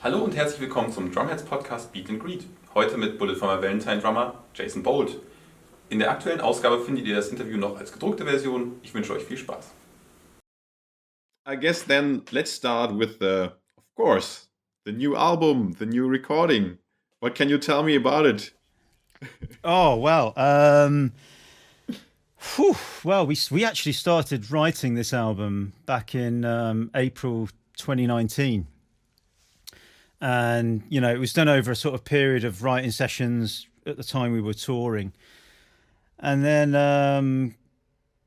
Hallo und herzlich willkommen zum DrumHeads Podcast Beat and Greet. Heute mit Bullet von Valentine Drummer Jason Bolt. In der aktuellen Ausgabe findet ihr das Interview noch als gedruckte Version. Ich wünsche euch viel Spaß. I guess then let's start with of course, the new album, the new recording. What can you tell me about it? We actually started writing this album back in April 2019. And, you know, it was done over a sort of period of writing sessions at the time we were touring. And then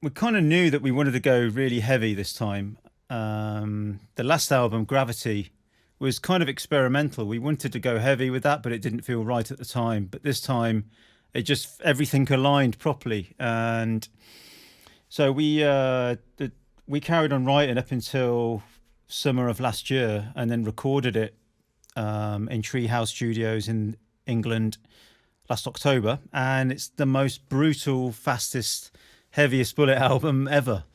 we kind of knew that we wanted to go really heavy this time. The last album, Gravity, was kind of experimental. We wanted to go heavy with that, but it didn't feel right at the time. But this time, everything aligned properly. And so we carried on writing up until summer of last year and then recorded it in Treehouse Studios in England last October, and it's the most brutal, fastest, heaviest Bullet album ever.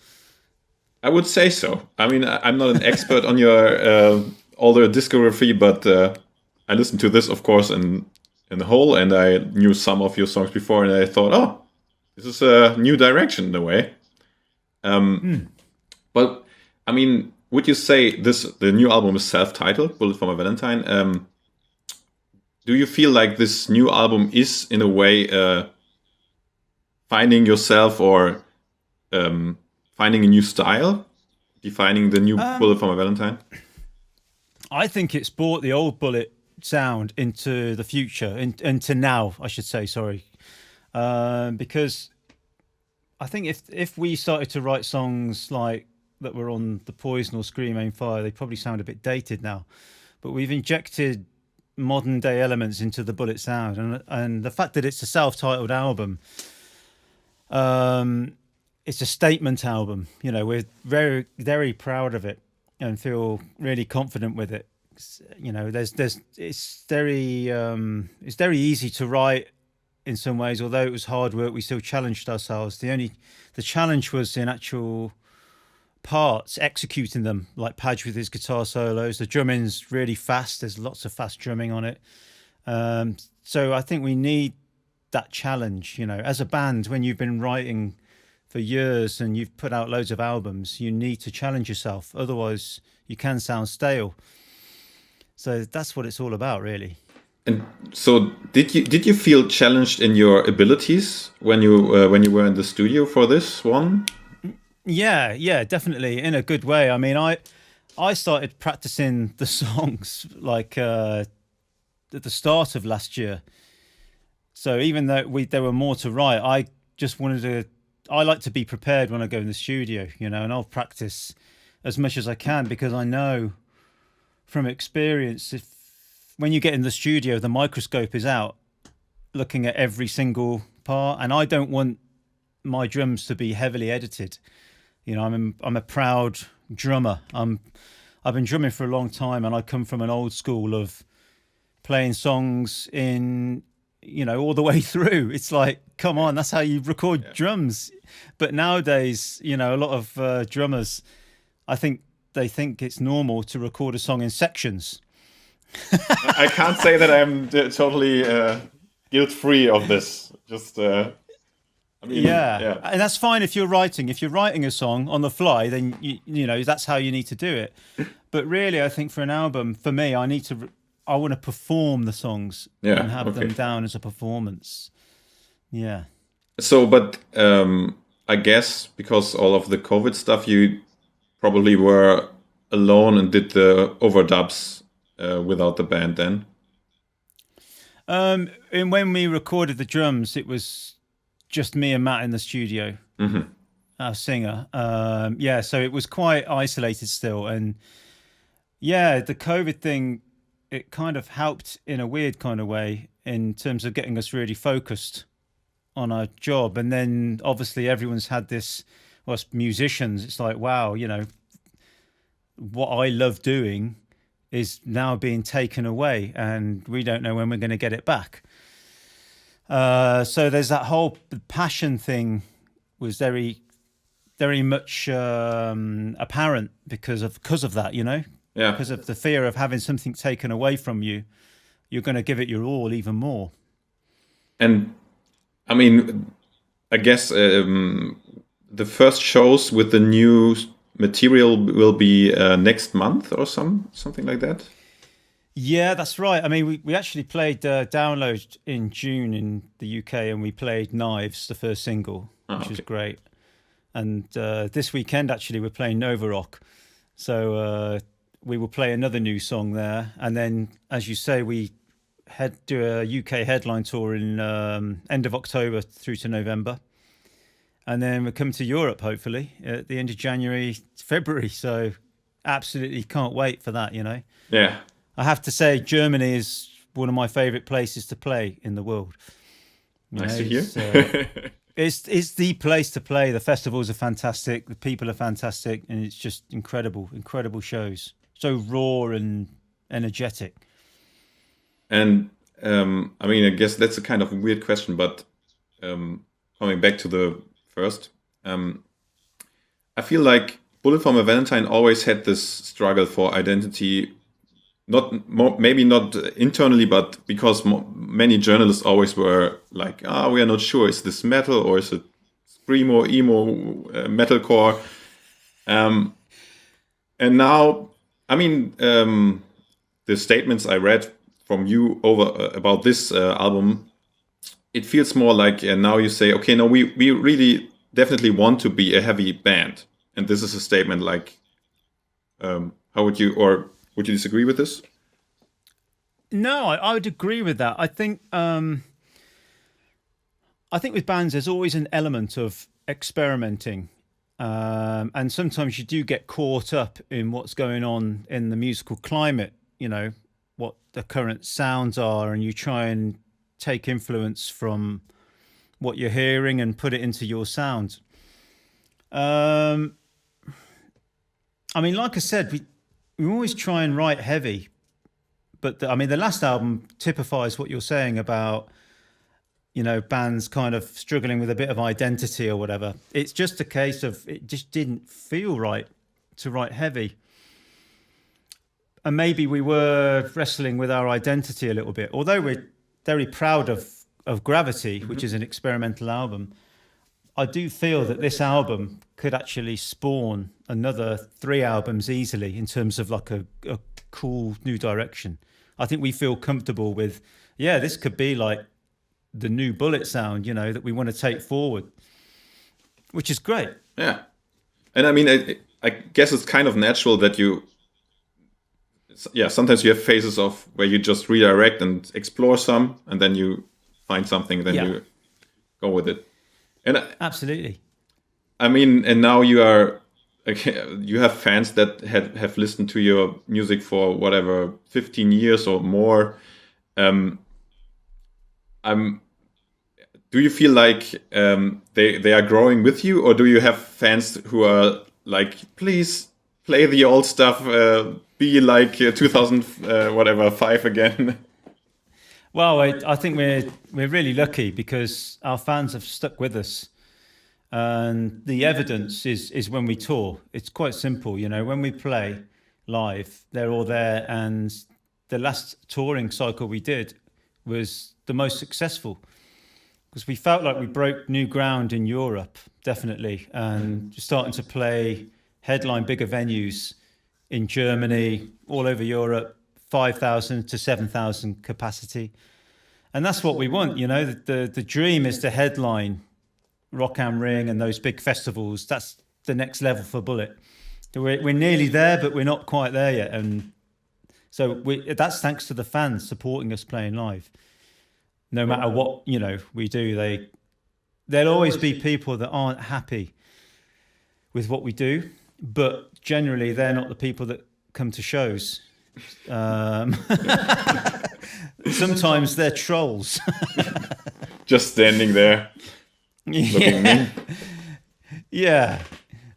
I would say so. I mean, I'm not an expert on your older discography, but I listened to this, of course, in the whole, and I knew some of your songs before, and I thought, oh, this is a new direction in a way. But I mean, would you say the new album is self-titled, Bullet for My Valentine? Do you feel like this new album is, in a way, finding yourself or finding a new style, defining the new Bullet for My Valentine? I think it's brought the old Bullet sound into the future, into now, I should say, sorry. Because I think if we started to write songs like that were on the Poison or Scream Aim Fire, they probably sound a bit dated now. But we've injected modern day elements into the Bullet sound, and the fact that it's a self-titled album, it's a statement album. You know, we're very, very proud of it and feel really confident with it. You know, it's very easy to write in some ways. Although it was hard work, we still challenged ourselves. The challenge was in actual parts, executing them, like Padge with his guitar solos. The drumming's really fast. There's lots of fast drumming on it. So I think we need that challenge. You know, as a band, when you've been writing for years and you've put out loads of albums, you need to challenge yourself. Otherwise, you can sound stale. So that's what it's all about, really. And so, did you feel challenged in your abilities when you were in the studio for this one? Yeah, definitely, in a good way. I mean, I started practicing the songs like at the start of last year. So even though there were more to write, I just I like to be prepared when I go in the studio, you know, and I'll practice as much as I can, because I know from experience, when you get in the studio, the microscope is out looking at every single part, and I don't want my drums to be heavily edited. You know, I'm a proud drummer. I've been drumming for a long time, and I come from an old school of playing songs in, you know, all the way through. It's like, come on, that's how you record drums. But nowadays, you know, a lot of drummers, I think they think it's normal to record a song in sections. I can't say that I'm totally guilt-free of this. Just. I mean, yeah, and that's fine if you're writing. If you're writing a song on the fly, then you know that's how you need to do it. But really, I think for an album, for me, I want to perform the songs and have them down as a performance. Yeah. So, but I guess because all of the COVID stuff, you probably were alone and did the overdubs without the band then. And when we recorded the drums, it was just me and Matt in the studio, our singer. So it was quite isolated still. And yeah, the COVID thing, it kind of helped in a weird kind of way in terms of getting us really focused on our job. And then obviously everyone's had this, well, as musicians, it's like, wow, you know, what I love doing is now being taken away, and we don't know when we're going to get it back. So there's that whole passion thing was very, very much apparent because of that, you know. Yeah. Because of the fear of having something taken away from you, you're going to give it your all even more. And I mean, I guess the first shows with the new material will be next month or something like that. Yeah, that's right. I mean, we actually played Download in June in the UK, and we played Knives, the first single, which was great. And this weekend, actually, we're playing Nova Rock. So we will play another new song there. And then, as you say, we do a UK headline tour in end of October through to November. And then we'll come to Europe, hopefully, at the end of January, February. So absolutely can't wait for that, you know. Yeah. I have to say, Germany is one of my favourite places to play in the world. Nice to hear. It's the place to play. The festivals are fantastic. The people are fantastic. And it's just incredible shows. So raw and energetic. And I mean, I guess that's a kind of a weird question, but coming back to the first, I feel like Bullet for My Valentine always had this struggle for identity. Maybe not internally, but because many journalists always were like, we are not sure, is this metal or is it screamo, emo, metalcore? And now, I mean, the statements I read from you about this album, it feels more like now you say, okay, no, we really definitely want to be a heavy band. And this is a statement like, how would you, or would you disagree with this? No, I would agree with that. I think with bands, there's always an element of experimenting. And sometimes you do get caught up in what's going on in the musical climate, you know, what the current sounds are, and you try and take influence from what you're hearing and put it into your sound. I mean, like I said, we always try and write heavy, but I mean, the last album typifies what you're saying about, you know, bands kind of struggling with a bit of identity or whatever. It's just a case of it just didn't feel right to write heavy. And maybe we were wrestling with our identity a little bit, although we're very proud of Gravity, which is an experimental album. I do feel that this album could actually spawn another 3 albums easily in terms of like a cool new direction. I think we feel comfortable with, this could be like the new Bullet sound, you know, that we want to take forward, which is great. Yeah. And I mean, I guess it's kind of natural that sometimes you have phases of where you just redirect and explore some, and then you find something, then you go with it. And absolutely. I mean, and now you have fans that have listened to your music for whatever 15 years or more. Do you feel like they are growing with you, or do you have fans who are like, please play the old stuff, be like 2005 again? Well, I think we're really lucky because our fans have stuck with us, and the evidence is when we tour. It's quite simple, you know. When we play live, they're all there, and the last touring cycle we did was the most successful because we felt like we broke new ground in Europe, definitely, and starting to play headline bigger venues in Germany, all over Europe. 5,000 to 7,000 capacity. And that's what we want, you know. The dream is to headline Rock am Ring and those big festivals. That's the next level for Bullet. We're nearly there, but we're not quite there yet. And so that's thanks to the fans supporting us playing live. No matter what, you know, we do, there'll always be people that aren't happy with what we do, but generally they're not the people that come to shows. Sometimes they're trolls. Just standing there. Looking mean. Yeah.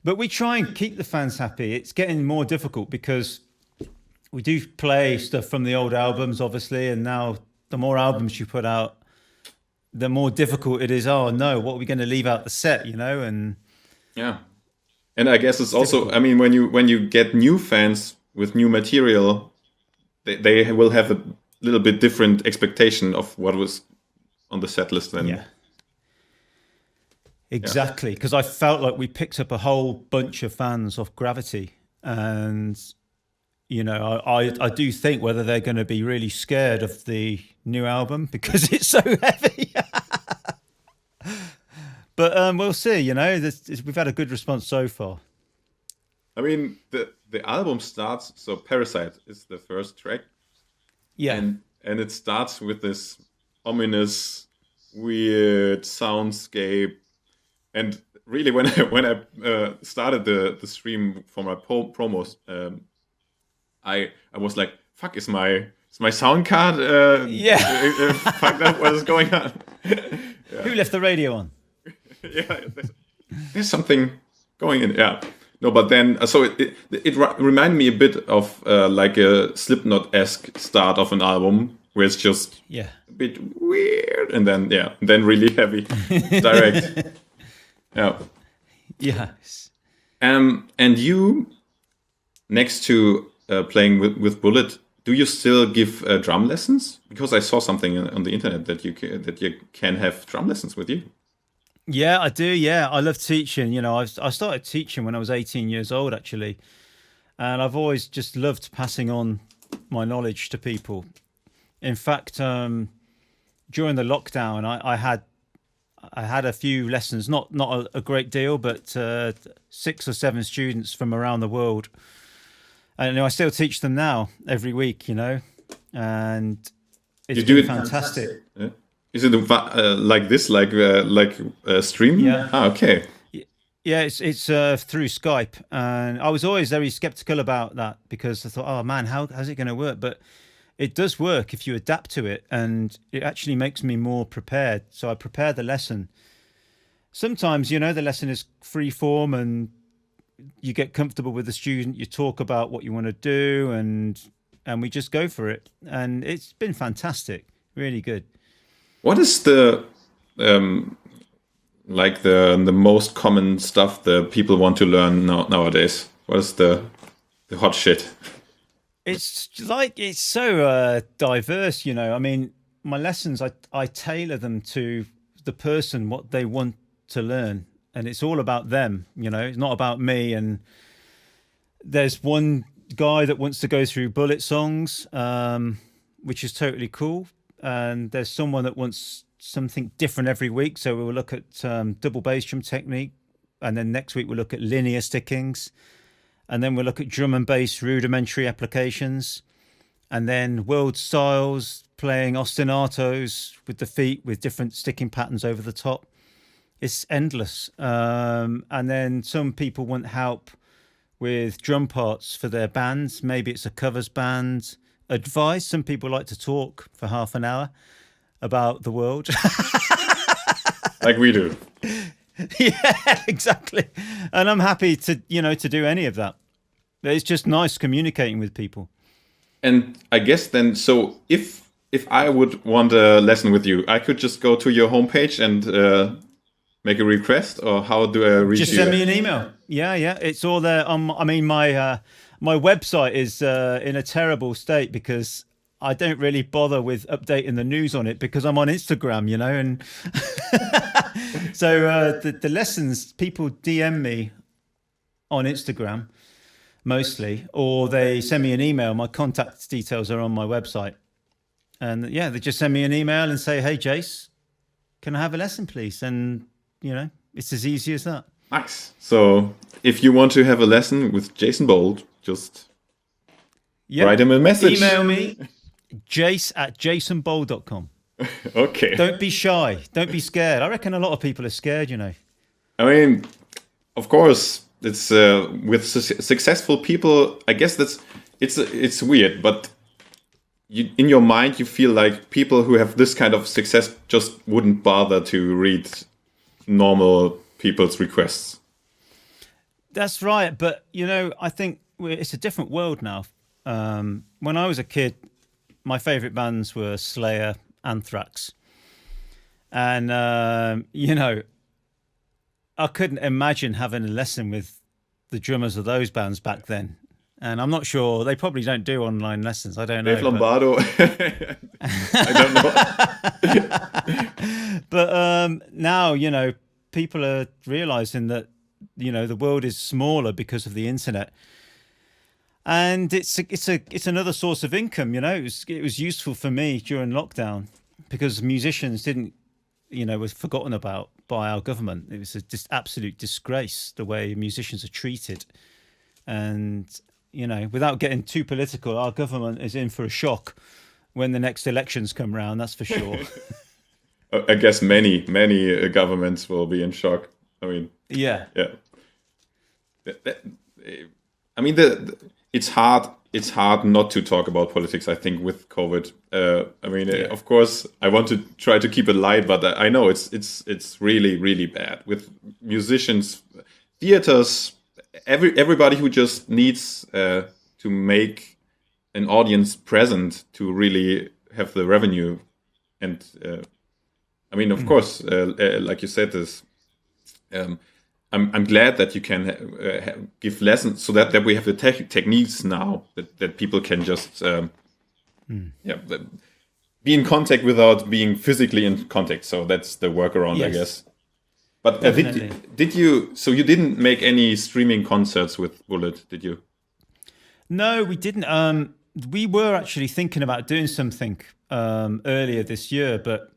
But we try and keep the fans happy. It's getting more difficult because we do play stuff from the old albums, obviously, and now the more albums you put out, the more difficult it is. Oh no, what are we going to leave out the set, you know? And yeah. And I guess it's also, I mean, when you get new fans, with new material, they will have a little bit different expectation of what was on the set list then. Yeah. Exactly, because I felt like we picked up a whole bunch of fans off Gravity, and I do think whether they're going to be really scared of the new album because it's so heavy. But we'll see. We've had a good response so far. I mean, the album starts. So Parasite is the first track. Yeah, and it starts with this ominous, weird soundscape. And really, when I started the stream for my promos, I was like, "Fuck, is my sound card? Fuck that! What is going on? Yeah. Who left the radio on? Yeah, there's something going in. Yeah, no, but then so it reminded me a bit of like a Slipknot-esque start of an album where it's just a bit weird, and then really heavy, direct." Yeah. Yes. And you, next to playing with Bullet, do you still give drum lessons? Because I saw something on the internet that you can have drum lessons with you. Yeah, I do. Yeah, I love teaching. I started teaching when I was 18 years old, actually, and I've always just loved passing on my knowledge to people. In fact, during the lockdown, I had a few lessons, not a great deal, but 6 or 7 students from around the world. And I still teach them now every week, and it's been fantastic. Yeah. Is it like this, like stream? Yeah. Okay. Yeah, it's through Skype, and I was always very skeptical about that because I thought, oh man, how's it going to work? But it does work if you adapt to it, and it actually makes me more prepared. So I prepare the lesson. Sometimes, the lesson is free form and you get comfortable with the student. You talk about what you want to do, and we just go for it. And it's been fantastic, really good. What is the like the most common stuff that people want to learn nowadays? What is the hot shit? It's so diverse, I mean, my lessons, I tailor them to the person, what they want to learn. And it's all about them, it's not about me. And there's one guy that wants to go through Bullet songs, which is totally cool. And there's someone that wants something different every week. So we'll look at double bass drum technique. And then next week we'll look at linear stickings. And then we'll look at drum and bass rudimentary applications. And then world styles, playing ostinatos with the feet with different sticking patterns over the top. It's endless. And then some people want help with drum parts for their bands. Maybe it's a covers band. Advice. Some people like to talk for half an hour about the world. Like we do. Yeah, exactly. And I'm happy to do any of that. It's just nice communicating with people. And I guess then, so if I would want a lesson with you, I could just go to your homepage and make a request, or how do I reach you? Just send me an email. Yeah, it's all there. I mean, my website is in a terrible state because I don't really bother with updating the news on it because I'm on Instagram, and so the lessons, people DM me on Instagram mostly, or they send me an email. My contact details are on my website. And they just send me an email and say, hey, Jace, can I have a lesson, please? And, it's as easy as that. Nice. So if you want to have a lesson with Jason Bold, just write him a message. Email me, jace@jasonbold.com. Okay. Don't be shy. Don't be scared. I reckon a lot of people are scared, I mean, of course, it's with successful people, I guess it's weird, but in your mind, you feel like people who have this kind of success just wouldn't bother to read normal people's requests. That's right. But, I think it's a different world now. When I was a kid, my favorite bands were Slayer, Anthrax. And, I couldn't imagine having a lesson with the drummers of those bands back then. And I'm not sure, they probably don't do online lessons. I don't know. Dave Lombardo. I don't know. But now, people are realizing that, the world is smaller because of the internet. And it's another source of income, It was useful for me during lockdown because musicians didn't, was forgotten about by our government. It was just absolute disgrace the way musicians are treated. And, without getting too political, our government is in for a shock when the next elections come round, that's for sure. I guess many governments will be in shock. I mean, yeah. I mean, it's hard not to talk about politics, I think, with COVID. Of course, I want to try to keep it light, but I know it's really, really bad with musicians, theaters, everybody who just needs to make an audience present to really have the revenue. And of course, like you said, this. I'm glad that you can give lessons so that we have the techniques now that people can just be in contact without being physically in contact. So that's the workaround, yes. I guess. But did you? So you didn't make any streaming concerts with Bullet, did you? No, we didn't. We were actually thinking about doing something earlier this year, but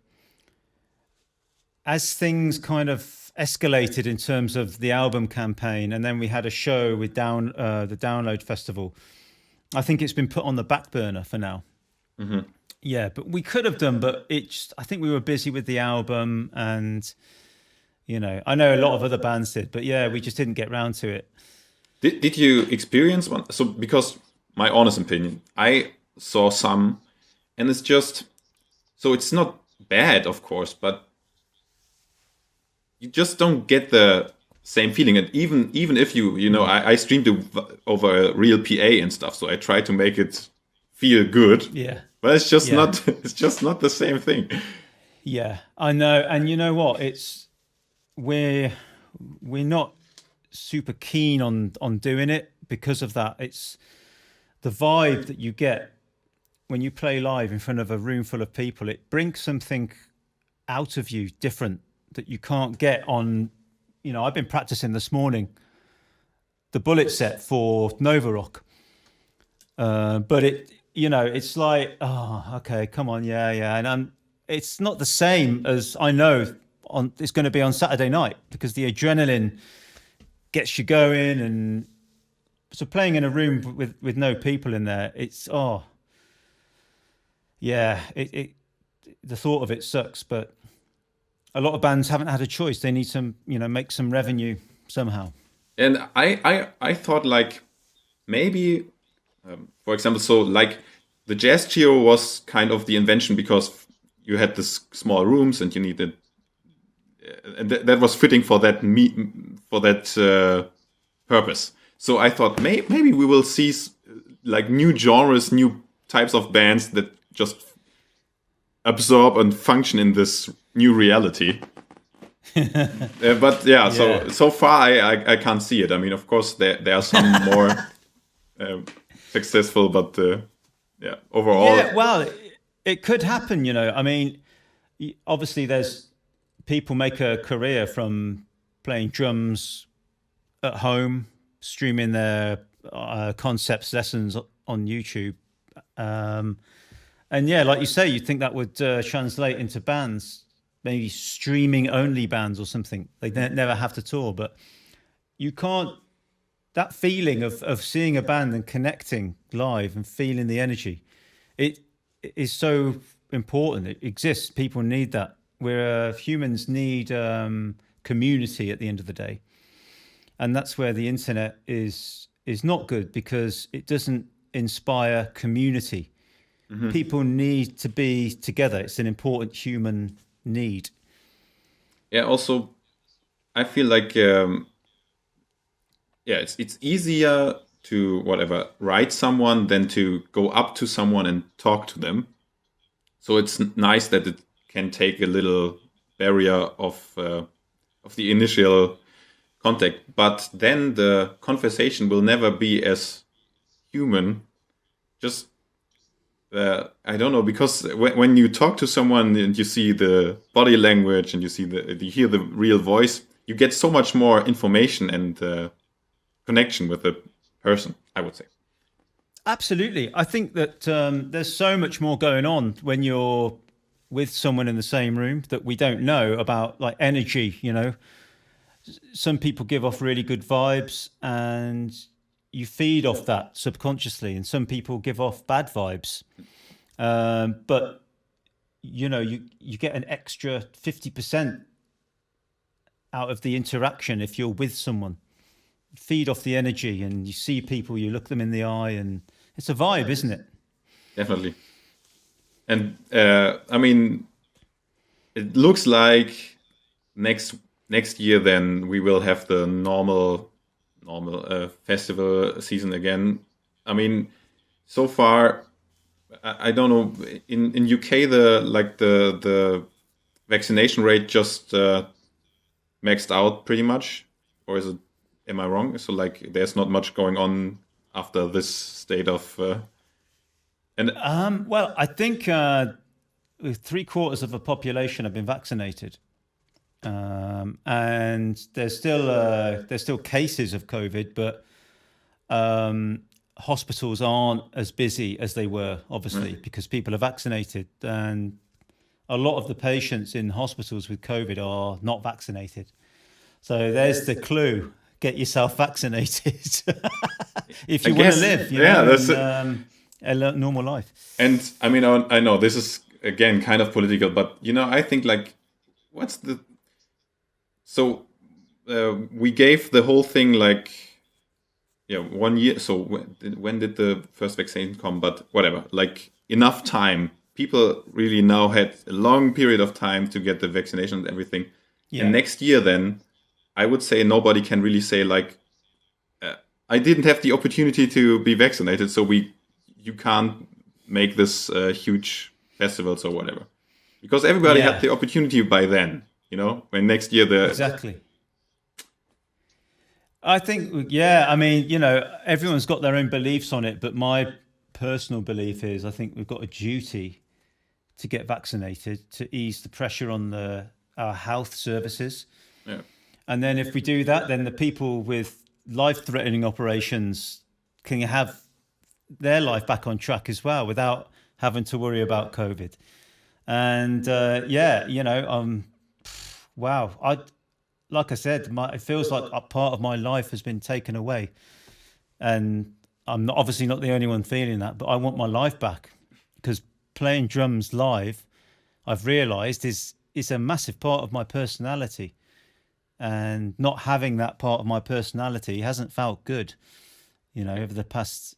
as things kind of escalated in terms of the album campaign, and then we had a show with the Download Festival, I think it's been put on the back burner for now. Mm-hmm. Yeah, but we could have done, but I think we were busy with the album, and I know a lot of other bands did, but yeah, we just didn't get round to it. Did you experience one? So, because my honest opinion, I saw some, and it's just, so it's not bad, of course, but you just don't get the same feeling. And even if I streamed it over a real PA and stuff, so I try to make it feel good. Yeah. But it's just not the same thing. Yeah, I know. And you know what? We're not super keen on doing it because of that. It's the vibe that you get when you play live in front of a room full of people. It brings something out of you different that you can't get on. I've been practicing this morning the bullet set for Nova Rock, but it's like, oh, okay, come on, yeah, and it's not the same as I know it's going to be on Saturday night, because the adrenaline gets you going, and so playing in a room with no people in there, it's the thought of it sucks, but a lot of bands haven't had a choice. They need some, make some revenue somehow. And I thought, like, maybe, for example, so like the Jazz Trio was kind of the invention because you had this small rooms and you needed, and that was fitting for that purpose. So I thought maybe we will see like new genres, new types of bands that just absorb and function in this new reality. But yeah, so far I can't see it. I mean, of course there are some more successful, but overall. Yeah, well, it could happen. I mean, obviously there's people make a career from playing drums at home, streaming their concepts lessons on YouTube. And yeah, like you say, you'd think that would translate into bands, maybe streaming only bands or something. They never have to tour, but you can't, that feeling of seeing a band and connecting live and feeling the energy, it is so important. It exists. People need that. Humans need community at the end of the day. And that's where the internet is not good, because it doesn't inspire community. Mm-hmm. People need to be together. It's an important human need. Yeah, also, I feel like, it's easier to, write someone than to go up to someone and talk to them. So it's nice that it can take a little barrier of the initial contact, but then the conversation will never be as human. Just I don't know, because when you talk to someone and you see the body language and you hear the real voice, you get so much more information and connection with the person, I would say. Absolutely. I think that there's so much more going on when you're with someone in the same room that we don't know about, like energy, you know. Some people give off really good vibes and you feed off that subconsciously, and some people give off bad vibes. But, you know, you get an extra 50% out of the interaction if you're with someone. Feed off the energy and you see people, you look them in the eye, and it's a vibe, isn't it? Definitely. And I mean, it looks like next year then we will have the normal festival season again. I mean, so far I don't know, in UK the vaccination rate just maxed out pretty much, or am I wrong? So like there's not much going on after this state of well, I think 3/4 of the population have been vaccinated, and there's still cases of COVID, but hospitals aren't as busy as they were, obviously, because people are vaccinated, and a lot of the patients in hospitals with COVID are not vaccinated. So there's the clue: get yourself vaccinated if you want to live. That's a normal life. And I mean, I know this is again kind of political, but you know, I think like, we gave the whole thing like, 1 year. So when did the first vaccine come? But whatever, like enough time. People really now had a long period of time to get the vaccination and everything. Yeah. And next year, then I would say nobody can really say like, I didn't have the opportunity to be vaccinated, so you can't make this huge festivals or whatever, because everybody had the opportunity by then. You know, when next year exactly. I think, I mean, you know, everyone's got their own beliefs on it, but my personal belief is I think we've got a duty to get vaccinated to ease the pressure on our health services. Yeah. And then if we do that, then the people with life-threatening operations can have their life back on track as well without having to worry about COVID. And you know, wow. Like I said, it feels like a part of my life has been taken away, and I'm obviously not the only one feeling that. But I want my life back, because playing drums live, I've realised is a massive part of my personality, and not having that part of my personality hasn't felt good. You know, over the past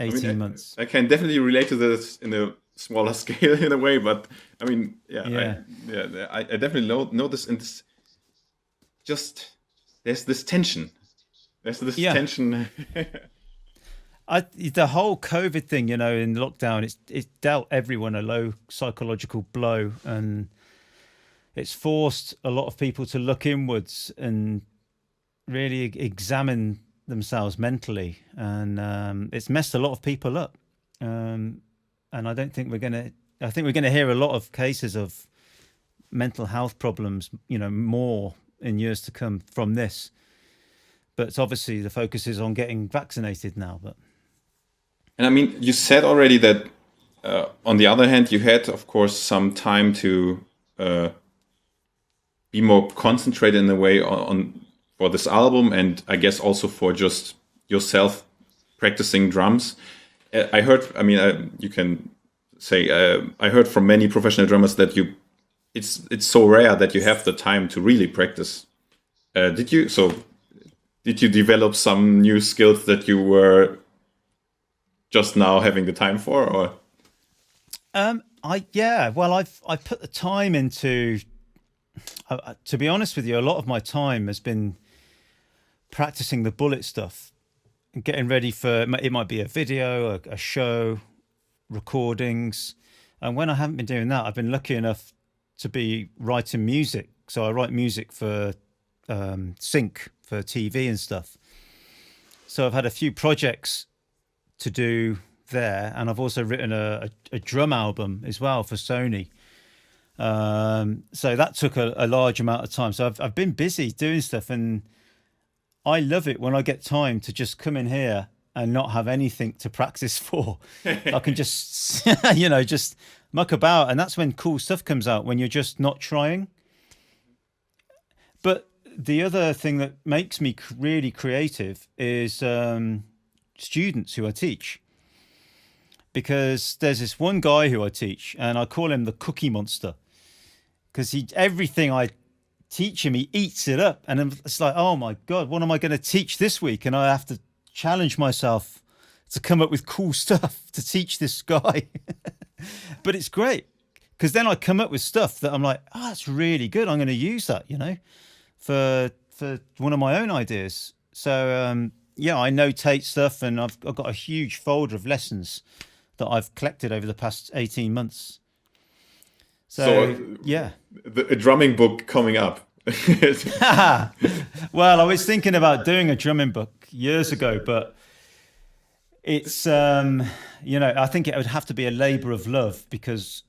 18 months. I can definitely relate to this in a smaller scale in a way, but I mean, I definitely know this, and this. Just there's this tension. Tension. The whole COVID thing, you know, in lockdown, it's dealt everyone a low psychological blow, and it's forced a lot of people to look inwards and really examine themselves mentally, and it's messed a lot of people up. And I think we're gonna hear a lot of cases of mental health problems, you know, more in years to come from this. But it's obviously the focus is on getting vaccinated now. And I mean, you said already that on the other hand, you had, of course, some time to be more concentrated in a way on for this album, and I guess also for just yourself practicing drums. I heard, I mean, you can say, I heard from many professional drummers that it's so rare that you have the time to really practice. Did you develop some new skills that you were just now having the time for, or? I put the time into. To be honest with you, a lot of my time has been practicing the bullet stuff and getting ready for. It might be a video, a show, recordings, and when I haven't been doing that, I've been lucky enough to be writing music. So I write music for sync for TV and stuff. So I've had a few projects to do there, and I've also written a drum album as well for Sony. So that took a large amount of time. So I've been busy doing stuff, and I love it when I get time to just come in here and not have anything to practice for. I can just, just muck about, and that's when cool stuff comes out, when you're just not trying. But the other thing that makes me really creative is students who I teach. Because there's this one guy who I teach, and I call him the Cookie Monster. Because everything I teach him, he eats it up. And it's like, oh my God, what am I going to teach this week? And I have to challenge myself to come up with cool stuff to teach this guy. But it's great, because then I come up with stuff that I'm like, oh, that's really good. I'm going to use that, for one of my own ideas. So, I notate stuff, and I've got a huge folder of lessons that I've collected over the past 18 months. So a drumming book coming up. Well, I was thinking about doing a drumming book years ago, but it's, I think it would have to be a labor of love, because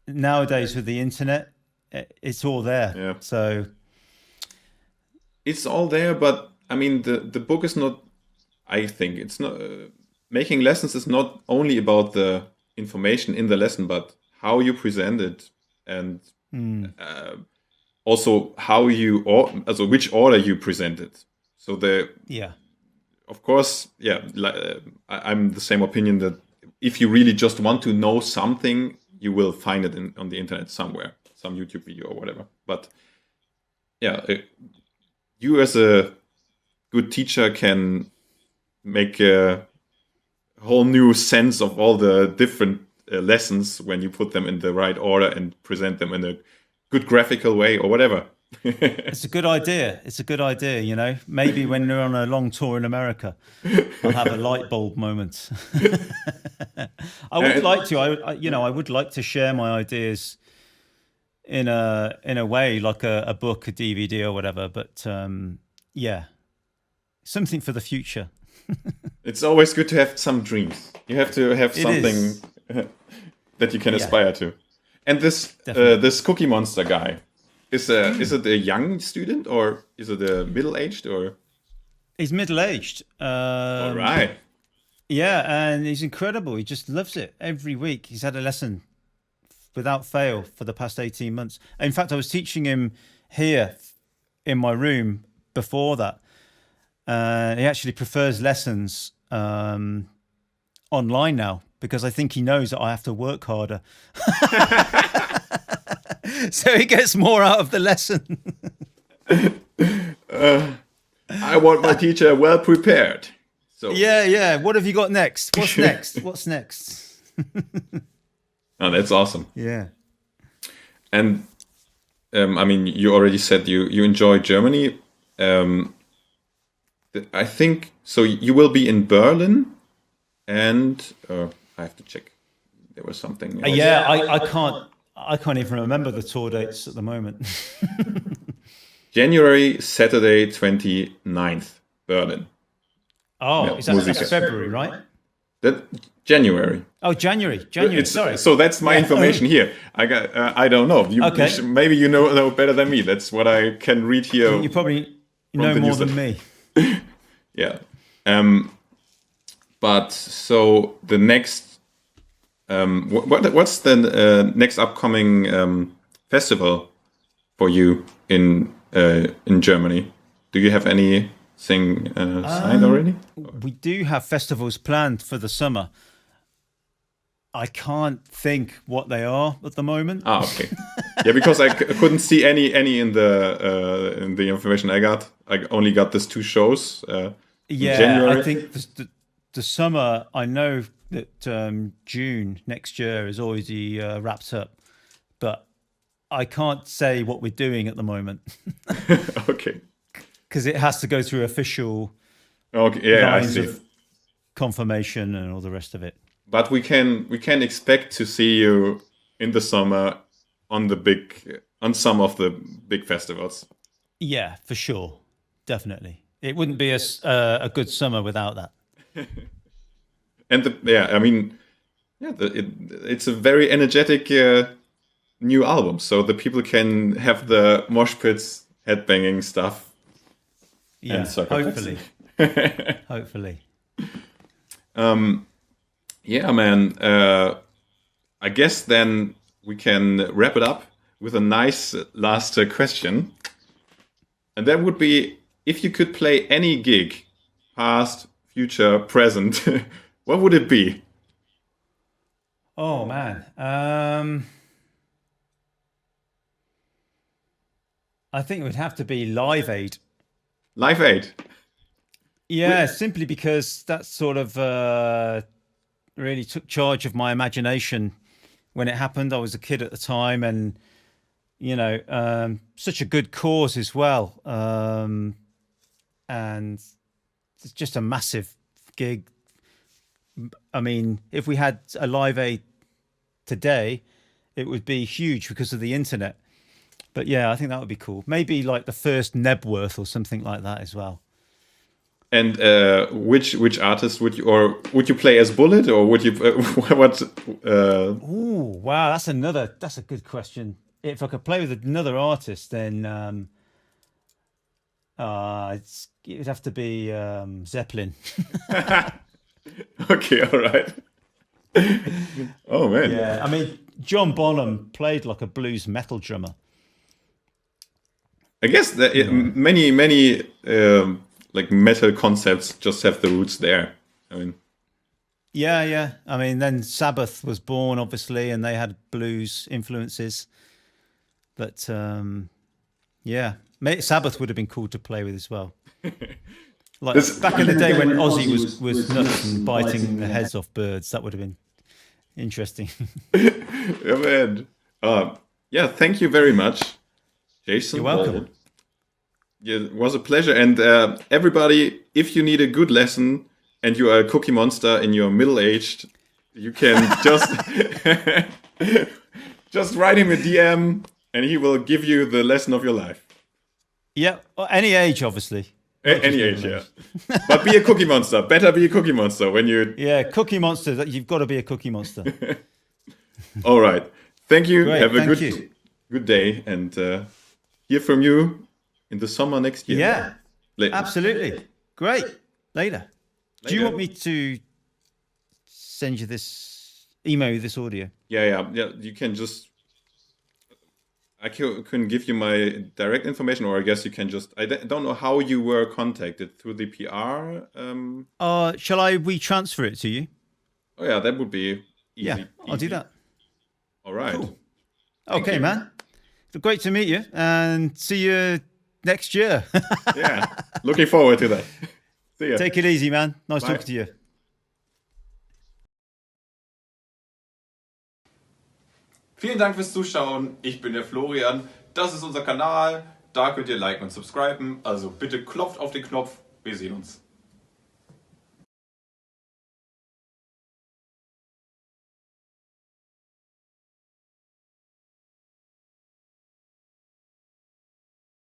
nowadays with the internet, it's all there. Yeah. So it's all there, but I mean, the book is not, I think it's not, making lessons is not only about the information in the lesson, but how you present it, and also how which order you present it. So of course, I'm the same opinion that if you really just want to know something, you will find it on the internet somewhere, some YouTube video or whatever. But you as a good teacher can make a whole new sense of all the different lessons when you put them in the right order and present them in a good graphical way or whatever. It's a good idea. Maybe when you're on a long tour in America, I'll have a light bulb moment. I would like to. I would like to share my ideas in a way, like a book, a DVD, or whatever. But something for the future. It's always good to have some dreams. You have to have something that you can aspire to. And this Cookie Monster guy, is it a young student, or is it a middle-aged, or? He's middle-aged. All right. Yeah, and he's incredible. He just loves it. Every week he's had a lesson without fail for the past 18 months. In fact, I was teaching him here in my room before that. He actually prefers lessons online now, because I think he knows that I have to work harder. So he gets more out of the lesson. I want my teacher well prepared. So Yeah. What have you got next? What's next? Oh, that's awesome. Yeah. And I mean, you already said you enjoy Germany. I think so. You will be in Berlin, and I have to check. There was something else. I can't even remember the tour dates at the moment. January, Saturday, 29th, Berlin. Oh, that's February, right? That January. Oh, January. Sorry. So that's my information here. I don't know. Maybe you know better than me. That's what I can read here. You probably know more than me. Yeah. But so the next, what's the next upcoming festival for you in Germany? Do you have anything signed already? We do have festivals planned for the summer. I can't think what they are at the moment. Ah, okay. Yeah, because I couldn't see any in the information I got. I only got these two shows. January. I think the summer, I know that June next year is already wrapped up, but I can't say what we're doing at the moment. Okay. Because it has to go through official lines of confirmation and all the rest of it. But we can expect to see you in the summer on some of the big festivals. Yeah, for sure, definitely. It wouldn't be a good summer without that. And it's a very energetic new album, so the people can have the mosh pits, headbanging stuff. Yeah, and circle hopefully. Hopefully. Yeah, man. I guess then we can wrap it up with a nice last question. And that would be, if you could play any gig, past, future, present, what would it be? Oh, man. I think it would have to be Live Aid. Live Aid. Yeah, simply because that sort of really took charge of my imagination when it happened. I was a kid at the time, and such a good cause as well, and it's just a massive gig. I mean, if we had a Live Aid today, it would be huge because of the internet. But yeah, I think that would be cool. Maybe like the first Nebworth or something like that as well. And which artist would you play as Bullet, or would you what? Oh wow, that's a good question. If I could play with another artist, then it would have to be Zeppelin. Okay, all right. Oh man. Yeah, I mean, John Bonham played like a blues metal drummer. I guess that many like metal concepts just have the roots there. I mean, yeah. I mean, then Sabbath was born, obviously, and they had blues influences. But Sabbath would have been cool to play with as well. Like back in the day when Ozzy was nuts and biting the heads off birds, that would have been interesting. Yeah, man. Thank you very much, Jason. You're welcome. Yeah, it was a pleasure. And everybody, if you need a good lesson and you are a cookie monster and you're middle-aged, you can just write him a DM and he will give you the lesson of your life. Yeah, any age, obviously. Any age, yeah. But be a cookie monster. Better be a cookie monster when you... Yeah, cookie monster. You've got to be a cookie monster. All right. Thank you. Great, have a good day, and hear from you in the summer next year. Yeah, absolutely. Great. Later. Do you want me to send you email you this audio? Yeah. You can just... I couldn't give you my direct information, or I guess you can just... I don't know how you were contacted, through the PR? Shall I transfer it to you? Oh yeah, that would be easy. Yeah, I'll do that. All right. Cool. Okay, man. Great to meet you, and see you next year. Yeah, looking forward to that. See ya. Take it easy, man. Nice Bye. talking to you. Vielen Dank fürs Zuschauen. Ich bin der Florian. Das ist unser Kanal. Da könnt ihr liken und subscriben. Also bitte klopft auf den Knopf. Wir sehen uns.